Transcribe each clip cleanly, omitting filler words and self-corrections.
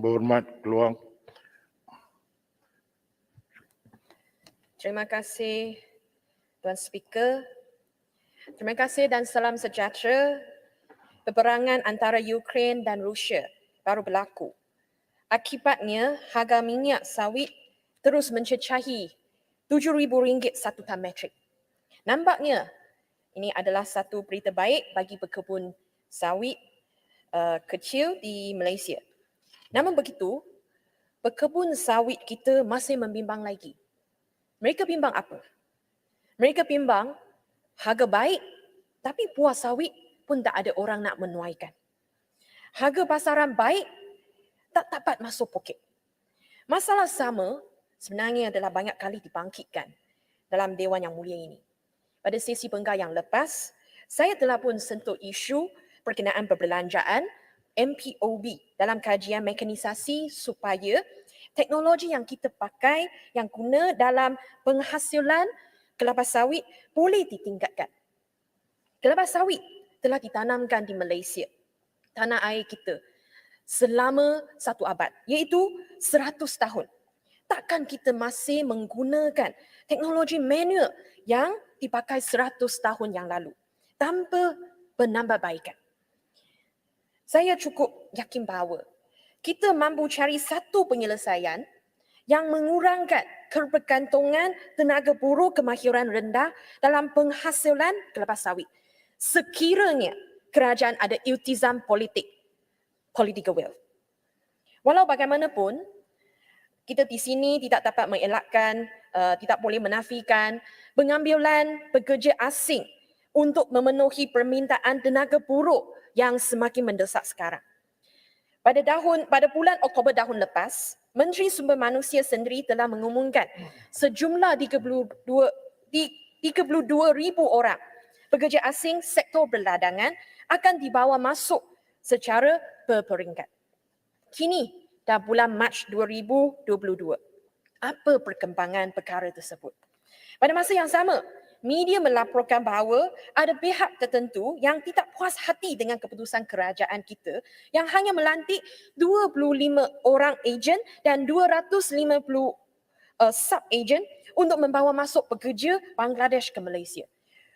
Berhormat Keluar. Terima kasih Tuan Speaker. Terima kasih dan salam sejahtera. Peperangan antara Ukraine dan Rusia baru berlaku. Akibatnya, harga minyak sawit terus mencecahi RM7,000 satu tan metrik. Nampaknya, ini adalah satu berita baik bagi pekebun sawit kecil di Malaysia. Namun begitu, pekebun sawit kita masih membimbang lagi. Mereka bimbang apa? Mereka bimbang harga baik tapi buah sawit pun tak ada orang nak menuaikan. Harga pasaran baik tak dapat masuk poket. Masalah sama sebenarnya adalah banyak kali dibangkitkan dalam Dewan Yang Mulia ini. Pada sesi penggar yang lepas, saya telah pun sentuh isu berkenaan perbelanjaan MPOB dalam kajian mekanisasi supaya teknologi yang kita pakai yang guna dalam penghasilan kelapa sawit boleh ditingkatkan. Kelapa sawit telah ditanamkan di Malaysia, tanah air kita, selama 1 abad, iaitu 100 tahun. Takkan kita masih menggunakan teknologi manual yang dipakai 100 tahun yang lalu tanpa penambahbaikan? Saya cukup yakin bahawa kita mampu cari satu penyelesaian yang mengurangkan kebergantungan tenaga buruh kemahiran rendah dalam penghasilan kelapa sawit. Sekiranya kerajaan ada iltizam political will. Walau bagaimanapun, kita di sini tidak dapat mengelakkan, tidak boleh menafikan pengambilan pekerja asing untuk memenuhi permintaan tenaga buruh yang semakin mendesak sekarang. Pada bulan Oktober tahun lepas, Menteri Sumber Manusia sendiri telah mengumumkan sejumlah 32,000 orang pekerja asing sektor perdagangan akan dibawa masuk secara berperingkat. Kini dah bulan Mac 2022. Apa perkembangan perkara tersebut? Pada masa yang sama, media melaporkan bahawa ada pihak tertentu yang tidak puas hati dengan keputusan kerajaan kita yang hanya melantik 25 orang ejen dan 250 sub-ejen untuk membawa masuk pekerja Bangladesh ke Malaysia.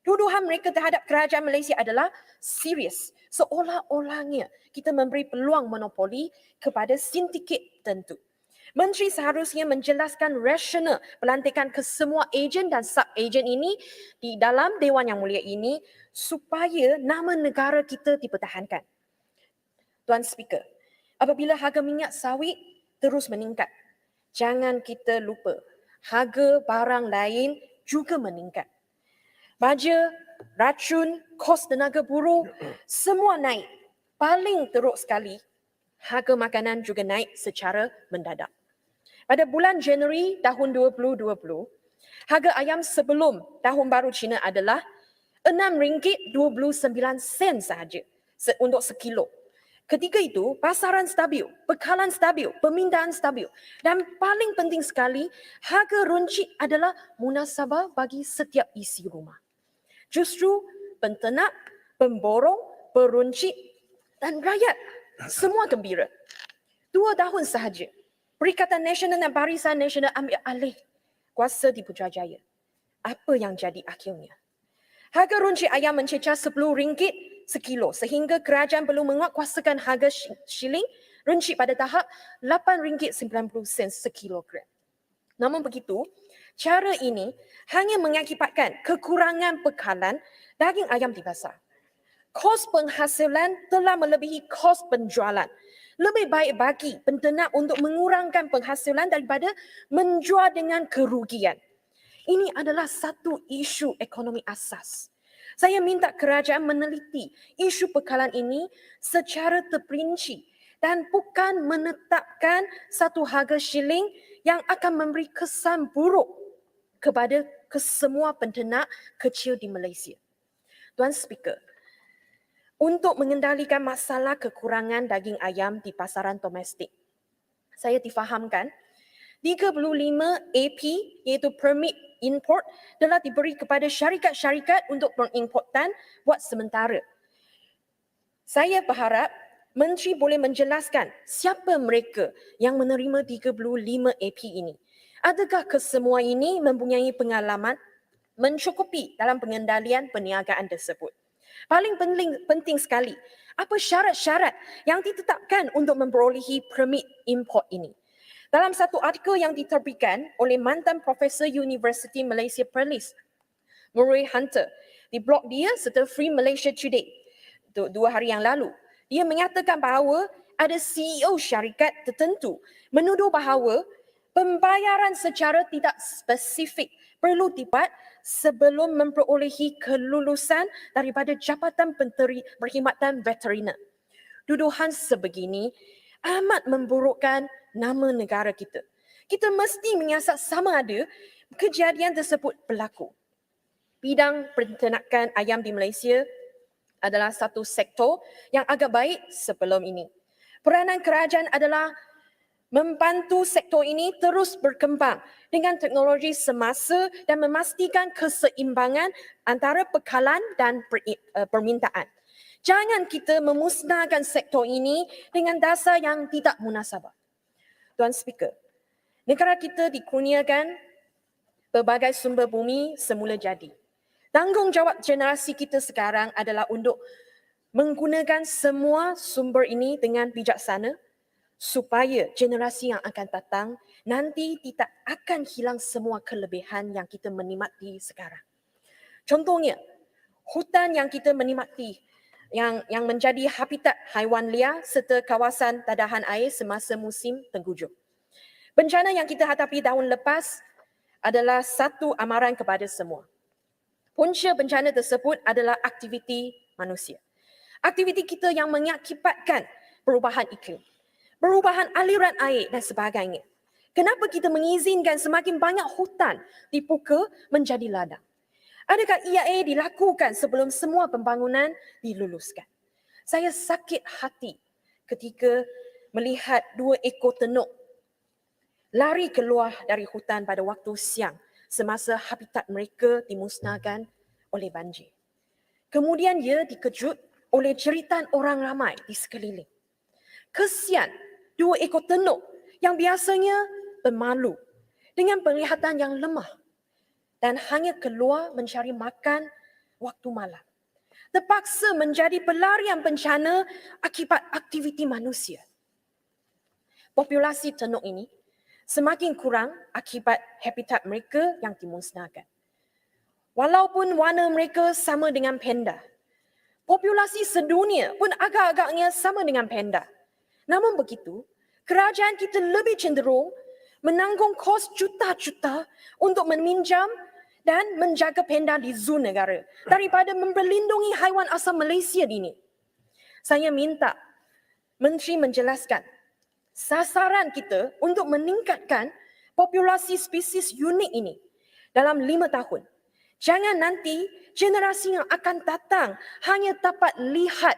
Tuduhan mereka terhadap kerajaan Malaysia adalah serius. Seolah-olahnya kita memberi peluang monopoli kepada sindiket tertentu. Menteri seharusnya menjelaskan rasional pelantikan ke semua ejen dan sub-ejen ini di dalam Dewan Yang Mulia ini supaya nama negara kita dipertahankan. Tuan Speaker, apabila harga minyak sawit terus meningkat, jangan kita lupa harga barang lain juga meningkat. Baja, racun, kos tenaga buruh, semua naik. Paling teruk sekali, harga makanan juga naik secara mendadak. Pada bulan Januari tahun 2020, harga ayam sebelum Tahun Baru Cina adalah RM6.29 sahaja untuk sekilo. Ketika itu, pasaran stabil, bekalan stabil, permintaan stabil. Dan paling penting sekali, harga runcit adalah munasabah bagi setiap isi rumah. Justru penternak, pemborong, peruncit dan rakyat semua gembira. 2 tahun sahaja, Perikatan Nasional dan Barisan Nasional ambil alih kuasa di Putrajaya. Apa yang jadi akhirnya? Harga runcit ayam mencecah RM10 sekilo sehingga kerajaan perlu menguatkuasakan harga shilling runcit pada tahap RM8.90 sekilogram. Namun begitu, cara ini hanya mengakibatkan kekurangan bekalan daging ayam di pasar. Kos penghasilan telah melebihi kos penjualan. Lebih baik bagi penternak untuk mengurangkan penghasilan daripada menjual dengan kerugian. Ini adalah satu isu ekonomi asas. Saya minta kerajaan meneliti isu bekalan ini secara terperinci dan bukan menetapkan satu harga shilling yang akan memberi kesan buruk kepada kesemua penternak kecil di Malaysia. Tuan Speaker, untuk mengendalikan masalah kekurangan daging ayam di pasaran domestik, saya difahamkan 35 AP iaitu permit import telah diberi kepada syarikat-syarikat untuk pengimportan buat sementara. Saya berharap Menteri boleh menjelaskan siapa mereka yang menerima 35 AP ini. Adakah kesemua ini mempunyai pengalaman mencukupi dalam pengendalian perniagaan tersebut? Paling penting sekali, apa syarat-syarat yang ditetapkan untuk memperolehi permit import ini? Dalam satu artikel yang diterbitkan oleh mantan Profesor Universiti Malaysia Perlis, Murray Hunter, di blog dia serta Free Malaysia Today 2 hari yang lalu, dia menyatakan bahawa ada CEO syarikat tertentu menuduh bahawa pembayaran secara tidak spesifik perlu dibuat sebelum memperolehi kelulusan daripada Jabatan Perkhidmatan Veteriner. Tuduhan sebegini amat memburukkan nama negara kita. Kita mesti menyiasat sama ada kejadian tersebut berlaku. Bidang peternakan ayam di Malaysia adalah satu sektor yang agak baik sebelum ini. Peranan kerajaan adalah membantu sektor ini terus berkembang dengan teknologi semasa dan memastikan keseimbangan antara bekalan dan permintaan. Jangan kita memusnahkan sektor ini dengan dasar yang tidak munasabah. Tuan Speaker, negara kita dikurniakan berbagai sumber bumi semula jadi. Tanggungjawab generasi kita sekarang adalah untuk menggunakan semua sumber ini dengan bijaksana supaya generasi yang akan datang nanti tidak akan hilang semua kelebihan yang kita menikmati sekarang. Contohnya, hutan yang kita menikmati yang menjadi habitat haiwan liar serta kawasan tadahan air semasa musim tengkujuh. Bencana yang kita hadapi tahun lepas adalah satu amaran kepada semua. Punca bencana tersebut adalah aktiviti manusia. Aktiviti kita yang mengakibatkan perubahan iklim, perubahan aliran air dan sebagainya. Kenapa kita mengizinkan semakin banyak hutan dibuka menjadi ladang? Adakah EIA dilakukan sebelum semua pembangunan diluluskan? Saya sakit hati ketika melihat 2 ekor tenuk lari keluar dari hutan pada waktu siang semasa habitat mereka dimusnahkan oleh banjir. Kemudian ia dikejut oleh jeritan orang ramai di sekeliling. Kesian 2 ekor tenuk yang biasanya pemalu dengan penglihatan yang lemah dan hanya keluar mencari makan waktu malam. Terpaksa menjadi pelarian bencana akibat aktiviti manusia. Populasi tenuk ini semakin kurang akibat habitat mereka yang dimusnahkan. Walaupun warna mereka sama dengan panda, populasi sedunia pun agak-agaknya sama dengan panda. Namun begitu, kerajaan kita lebih cenderung menanggung kos juta-juta untuk meminjam dan menjaga panda di zoo negara daripada memperlindungi haiwan asal Malaysia ini. Saya minta Menteri menjelaskan sasaran kita untuk meningkatkan populasi spesies unik ini dalam 5 tahun. Jangan nanti generasi yang akan datang hanya dapat lihat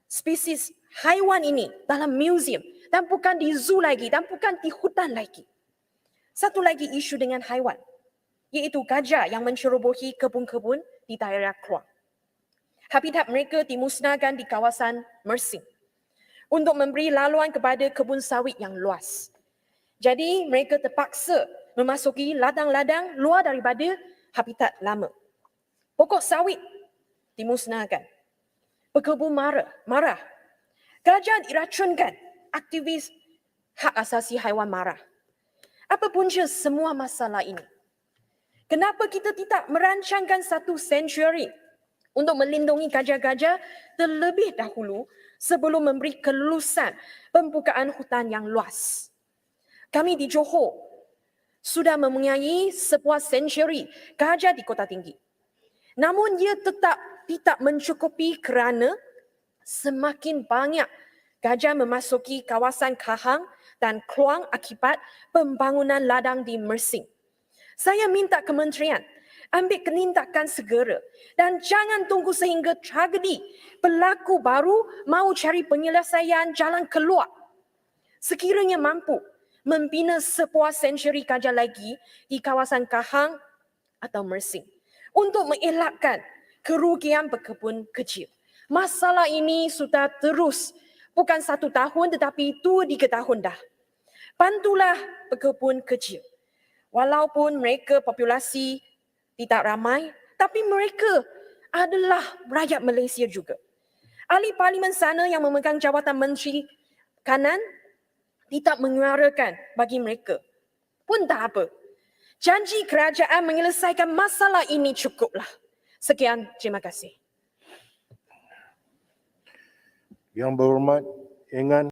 spesies haiwan ini dalam museum dan bukan di zoo lagi dan bukan di hutan lagi. Satu lagi isu dengan haiwan, iaitu gajah yang mencerobohi kebun-kebun di daerah Kluang. Habitat mereka dimusnahkan di kawasan Mersing untuk memberi laluan kepada kebun sawit yang luas. Jadi mereka terpaksa memasuki ladang-ladang luar daripada habitat lama. Pokok sawit dimusnahkan. Pekebun marah. Gajah diracunkan. Aktivis hak asasi haiwan marah. Apa punca semua masalah ini? Kenapa kita tidak merancangkan satu sanctuary untuk melindungi gajah-gajah terlebih dahulu sebelum memberi kelulusan pembukaan hutan yang luas? Kami di Johor sudah mempunyai sebuah sanctuary gajah di Kota Tinggi. Namun ia tetap tidak mencukupi kerana semakin banyak gajah memasuki kawasan Kahang dan Kluang akibat pembangunan ladang di Mersing. Saya minta kementerian ambil tindakan segera dan jangan tunggu sehingga tragedi berlaku baru mahu cari penyelesaian jalan keluar. Sekiranya mampu membina sebuah sanctuary gajah lagi di kawasan Kahang atau Mersing untuk mengelakkan kerugian berkebun kecil. Masalah ini sudah terus Bukan 1 tahun tetapi 2-3 tahun dah. Bantulah pekebun kecil. Walaupun mereka populasi tidak ramai, tapi mereka adalah rakyat Malaysia juga. Ahli parlimen sana yang memegang jawatan Menteri Kanan tidak mengeluarkan bagi mereka. Pun tak apa. Janji kerajaan menyelesaikan masalah ini cukuplah. Sekian, terima kasih. Yang berhormat Engan